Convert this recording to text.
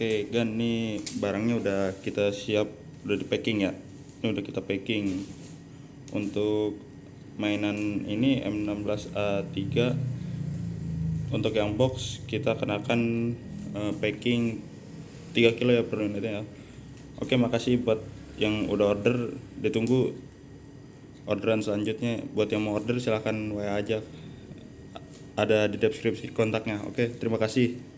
Oke, Gan, nih barangnya udah kita siap, udah di packing ya. Ini udah kita packing untuk mainan ini M16A3. Untuk yang box kita kenakan packing 3 kilo ya per unitnya ya. Oke, makasih buat yang udah order. Ditunggu orderan selanjutnya. Buat yang mau order silahkan WA aja. Ada di deskripsi kontaknya. Oke, terima kasih.